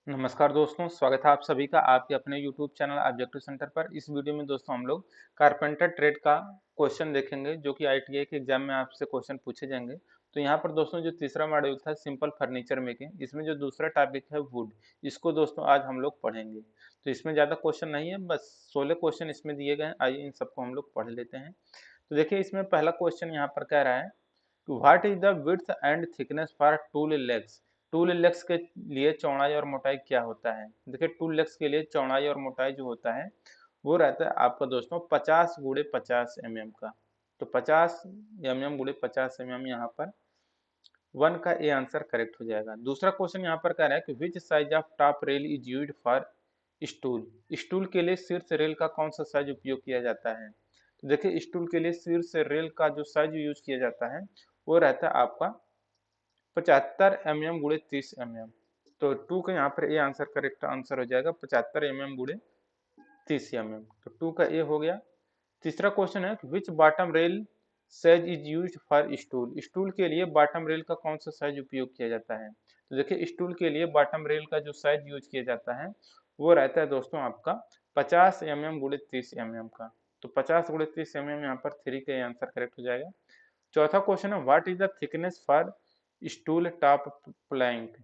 नमस्कार दोस्तों, स्वागत है आप सभी का आपके अपने YouTube चैनल ऑब्जेक्टिव सेंटर पर। इस वीडियो में दोस्तों हम लोग कारपेंटर ट्रेड का क्वेश्चन देखेंगे जो कि ITI के एग्जाम में आपसे क्वेश्चन पूछे जाएंगे। तो यहाँ पर दोस्तों जो तीसरा मॉड्यूल था सिंपल फर्नीचर मेकिंग, इसमें जो दूसरा टॉपिक है वुड, इसको दोस्तों आज हम लोग पढ़ेंगे। तो इसमें ज़्यादा क्वेश्चन नहीं है, बस 16 क्वेश्चन इसमें दिए गए हैं। आइए इन सबको हम लोग पढ़ लेते हैं। तो देखिए इसमें पहला क्वेश्चन यहाँ पर कह रहा है what is the width and thickness for tool legs. Tool legs के लिए चौड़ाई और मोटाई क्या होता है। देखिए टूल लेग्स के लिए चौड़ाई और मोटाई जो होता है वो रहता है आपका दोस्तों 50 गुणे 50 mm का। तो 50 mm गुणे 50 mm यहाँ पर वन का ए आंसर करेक्ट हो जाएगा। दूसरा क्वेश्चन यहाँ पर कह रहा है कि which size of top rail is used for stool. Stool के लिए शीर्ष रेल का कौन सा साइज उपयोग किया जाता है। तो देखिए स्टूल के लिए शीर्ष रेल का जो साइज यूज किया जाता है वो रहता है आपका 75 mm गुणे 30 mm। तो टू का यहाँ पर ए आंसर करेक्ट आंसर हो जाएगा 75 mm गुणे 30 mm। तो टू का ए हो गया। तीसरा क्वेश्चन है which bottom rail size is used for stool. Stool के लिए बॉटम रेल का कौन सा साइज उपयोग किया जाता है। तो देखिए स्टूल के लिए बॉटम रेल का जो साइज यूज किया जाता है वो रहता है दोस्तों आपका 50 mm गुणे 30 mm का। तो 50 गुणे 30 mm यहाँ पर थ्री का आंसर करेक्ट हो जाएगा। चौथा क्वेश्चन है what is the thickness for stool top plank.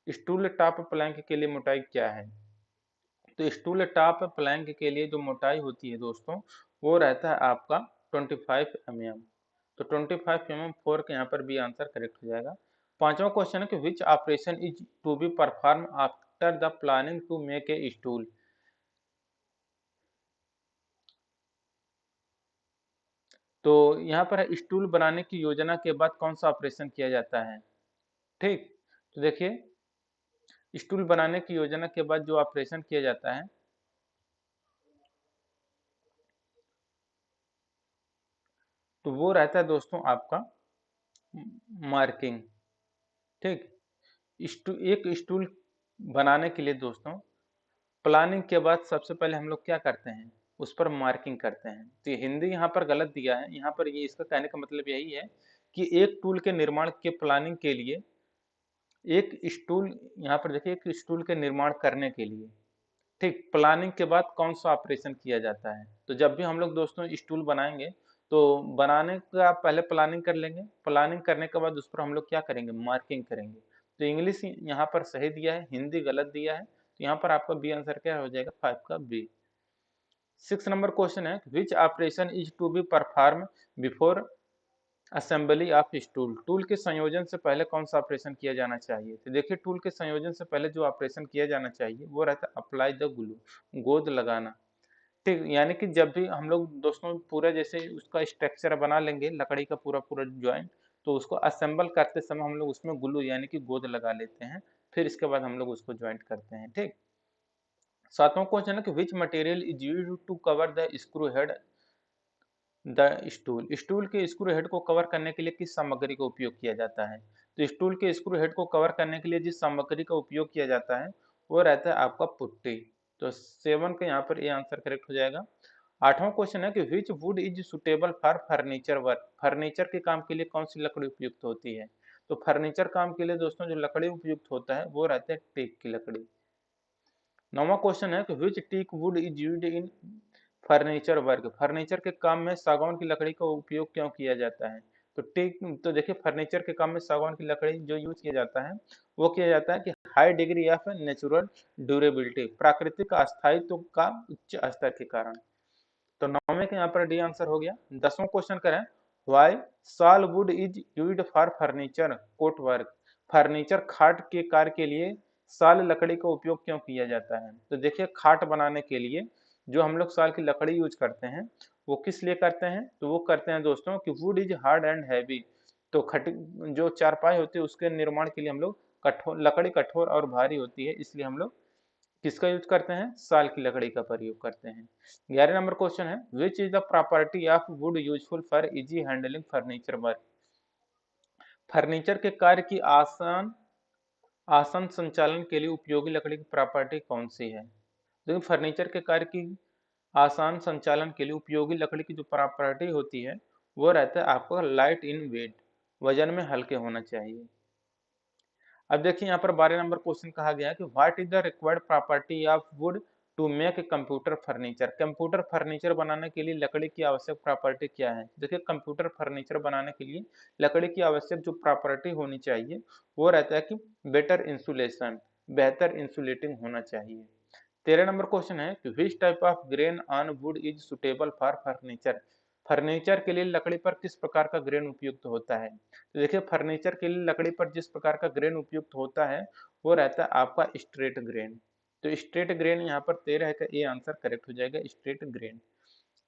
Stool top plank के लिए मोटाई क्या है। तो स्टूल टॉप प्लैंक के लिए जो मोटाई होती है दोस्तों वो रहता है आपका 25 mm। तो 25 mm फोर के यहाँ पर बी आंसर करेक्ट हो जाएगा। पांचवा क्वेश्चन है कि which operation is to be perform after the planning to make a stool. तो यहाँ पर है स्टूल बनाने की योजना के बाद कौन सा ऑपरेशन किया जाता है। ठीक, तो देखिए स्टूल बनाने की योजना के बाद जो ऑपरेशन किया जाता है तो वो रहता है दोस्तों आपका मार्किंग। ठीक, एक स्टूल बनाने के लिए दोस्तों प्लानिंग के बाद सबसे पहले हम लोग क्या करते हैं उस पर मार्किंग करते हैं। तो ये हिंदी यहाँ पर गलत दिया है। यहाँ पर ये इसका कहने का मतलब यही है कि एक टूल के निर्माण के प्लानिंग के लिए एक स्टूल, यहाँ पर देखिए एक स्टूल के निर्माण करने के लिए ठीक प्लानिंग के बाद कौन सा ऑपरेशन किया जाता है। तो जब भी हम लोग दोस्तों स्टूल बनाएंगे तो बनाने का पहले प्लानिंग कर लेंगे, प्लानिंग करने के बाद उस पर हम लोग क्या करेंगे मार्किंग करेंगे। तो इंग्लिश यहाँ पर सही दिया है, हिंदी गलत दिया है। तो यहाँ पर आपका बी आंसर क्या हो जाएगा 5 का बी। 6 नंबर क्वेश्चन है which operation is to be perform before assembly of stool. Tool के संयोजन से पहले कौन सा ऑपरेशन किया जाना चाहिए। तो देखिए टूल के संयोजन से पहले जो ऑपरेशन किया जाना चाहिए वो रहता है अप्लाई द ग्लू, गोंद लगाना। ठीक, यानी कि जब भी हम लोग दोस्तों पूरा जैसे उसका स्ट्रक्चर बना लेंगे लकड़ी का पूरा पूरा ज्वाइंट, तो उसको असेंबल करते समय हम लोग उसमें ग्लू यानी कि गोंद लगा लेते हैं। फिर इसके बाद हम लोग उसको ज्वाइंट करते हैं। ठीक, सातवां क्वेश्चन है कि which material is used to cover the screw head the stool. Stool के स्क्रू हेड को कवर करने के लिए किस सामग्री का उपयोग किया जाता है। तो स्टूल के स्क्रू हेड को कवर करने के लिए जिस सामग्री का उपयोग किया जाता है वो रहता है आपका पुट्टी। तो 7 का यहाँ पर ये आंसर करेक्ट हो जाएगा। आठवां क्वेश्चन है कि which would is suitable for furniture work. Furniture के काम के लिए कौन सी लकड़ी उपयुक्त होती है। तो फर्नीचर काम के लिए दोस्तों जो लकड़ी उपयुक्त होता है वो रहता है टीक की लकड़ी। नौवां क्वेश्चन है कि which teak wood is used in furniture work. Furniture के काम में सागवान की लकड़ी का उपयोग क्यों किया जाता है। तो टीक, तो देखिए फर्नीचर के काम में सागवान की लकड़ी जो यूज किया जाता है वो किया जाता है कि high degree of natural durability, प्राकृतिक अस्थायित्व का उच्च स्तर के कारण। तो नौवे के यहाँ पर डी आंसर हो गया। 10वां क्वेश्चन करें why softwood is used for furniture cot work. Furniture खाट के कार्य के लिए साल लकड़ी का उपयोग क्यों किया जाता है। तो देखिए खाट बनाने के लिए जो हम लोग साल की लकड़ी यूज करते हैं वो किस लिए करते हैं। तो वो करते हैं दोस्तों कि would is hard and heavy. तो खट जो चारपाई होती है उसके निर्माण के लिए हम लोग कठोर लकड़ी कठोर और भारी होती है, इसलिए हम लोग किसका यूज करते हैं साल की लकड़ी का प्रयोग करते हैं। 11 नंबर क्वेश्चन है which is the property of would useful for easy handling furniture work. Furniture के कार्य की आसान आसान संचालन के लिए उपयोगी लकड़ी की प्रॉपर्टी कौन सी है। देखिए फर्नीचर के कार्य की आसान संचालन के लिए उपयोगी लकड़ी की जो प्रॉपर्टी होती है वो रहता है आपका लाइट इन वेट, वजन में हल्के होना चाहिए। अब देखिए यहाँ पर 12 नंबर क्वेश्चन कहा गया है कि what is the required property of wood to make computer furniture. Computer furniture बनाने के लिए लकड़ी की आवश्यक प्रॉपर्टी क्या है। देखिए कंप्यूटर फर्नीचर बनाने के लिए लकड़ी की आवश्यक जो प्रॉपर्टी होनी चाहिए वो रहता है कि बेटर इंसुलेशन, बेहतर इंसुलेटिंग होना चाहिए। 13 नंबर क्वेश्चन है कि which type of grain on would is suitable for furniture. Furniture के लिए लकड़ी पर किस प्रकार का ग्रेन उपयुक्त होता है। तो देखिए फर्नीचर के लिए लकड़ी पर जिस प्रकार का ग्रेन उपयुक्त होता है वो रहता है आपका स्ट्रेट ग्रेन। तो स्ट्रेट ग्रेन यहाँ पर 13 का ए आंसर करेक्ट हो जाएगा, स्ट्रेट ग्रेन।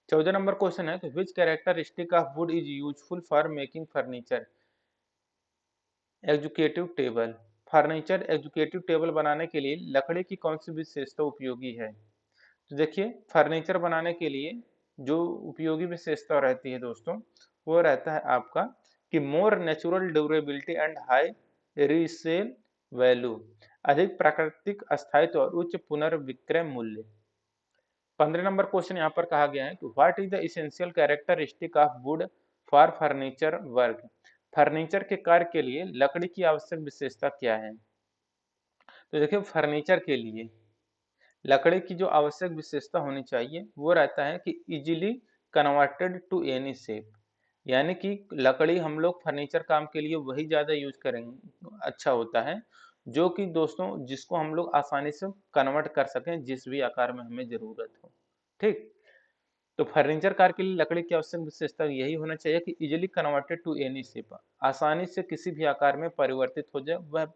14 नंबर क्वेश्चन है कि which characteristic of wood is useful for making furniture executive table. Furniture executive table बनाने के लिए लकड़ी की कौन सी विशेषता उपयोगी है। तो देखिए फर्नीचर बनाने के लिए जो उपयोगी विशेषता रहती है दोस्तों वो रहता है आपका कि more natural durability and high resale value, अधिक प्राकृतिक स्थायित्व और उच्च पुनर्विक्रय मूल्य। 15 नंबर क्वेश्चन यहाँ पर कहा गया है कि what is the essential characteristic of would for furniture work. Furniture के कार्य के लिए लकड़ी की आवश्यक विशेषता क्या है। तो देखिए फर्नीचर के लिए लकड़ी की जो आवश्यक विशेषता होनी चाहिए वो रहता है कि easily converted to any shape, यानी कि लकड़ी हम लोग फर्नीचर काम के लिए वही ज़्यादा यूज करेंगे अच्छा होता है जो कि दोस्तों जिसको हम लोग आसानी से कन्वर्ट कर सकें जिस भी आकार में हमें ज़रूरत हो। ठीक, तो फर्नीचर कार के लिए लकड़ी की आवश्यक विशेषता यही होना चाहिए कि easily converted to any shape, आसानी से किसी भी आकार में परिवर्तित हो जाए, वह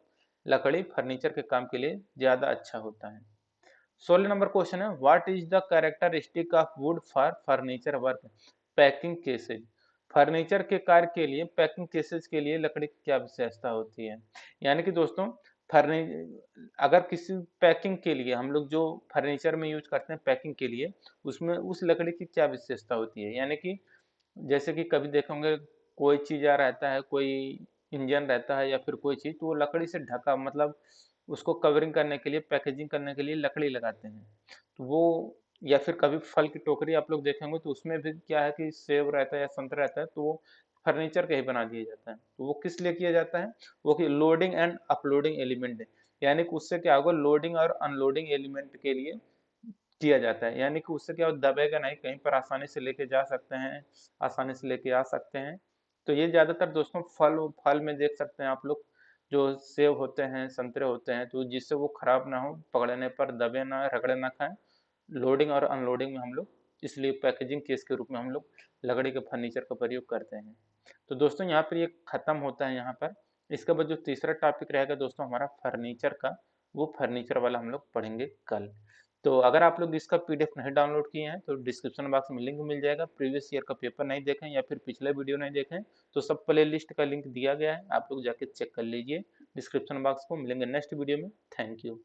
लकड़ी फर्नीचर के काम के लिए ज़्यादा अच्छा होता है। 16 नंबर क्वेश्चन है what is the characteristic of would for furniture work. Packing cases, furniture के कार्य के लिए पैकिंग केसेज के लिए लकड़ी की क्या विशेषता होती है। यानी कि दोस्तों फर्नी अगर किसी पैकिंग के लिए हम लोग जो फर्नीचर में यूज करते हैं पैकिंग के लिए उसमें उस लकड़ी की क्या विशेषता होती है। यानी कि जैसे कि कभी देखेंगे कोई चीज आ रहता है, कोई इंजन रहता है या फिर कोई चीज तो वो लकड़ी से ढका, मतलब उसको कवरिंग करने के लिए पैकेजिंग करने के लिए लकड़ी लगाते हैं। तो वो या फिर कभी फल की टोकरी आप लोग देखेंगे तो उसमें भी क्या है कि सेब रहता है या संतरा रहता है तो वो फर्नीचर का ही बना दिया जाता है। तो वो किस लिए किया जाता है, वो कि लोडिंग एंड अपलोडिंग एलिमेंट है। यानी कि उससे क्या होगा लोडिंग और अनलोडिंग एलिमेंट के लिए किया जाता है। यानी कि उससे क्या हो दबेगा नहीं, कहीं पर आसानी से लेके जा सकते हैं, आसानी से लेके आ सकते हैं। तो ये ज्यादातर दोस्तों फल फल में देख सकते हैं आप लोग, जो सेब होते हैं संतरे होते हैं तो जिससे वो खराब ना हो, पकड़ने पर दबे ना, रगड़े ना खाएं। लोडिंग और अनलोडिंग में हम लोग इसलिए पैकेजिंग केस के रूप में हम लोग लकड़ी के फर्नीचर का प्रयोग करते हैं। तो दोस्तों यहाँ पर ये खत्म होता है यहाँ पर। इसके बाद जो तीसरा टॉपिक रहेगा दोस्तों हमारा फर्नीचर का, वो फर्नीचर वाला हम लोग पढ़ेंगे कल। तो अगर आप लोग इसका पीडीएफ नहीं डाउनलोड किए हैं तो डिस्क्रिप्शन बॉक्स में लिंक मिल जाएगा। प्रीवियस ईयर का पेपर नहीं देखें या फिर पिछले वीडियो नहीं देखें तो सब प्ले लिस्ट का लिंक दिया गया है, आप लोग जाके चेक कर लीजिए डिस्क्रिप्शन बॉक्स को। मिलेंगे नेक्स्ट वीडियो में। Thank you.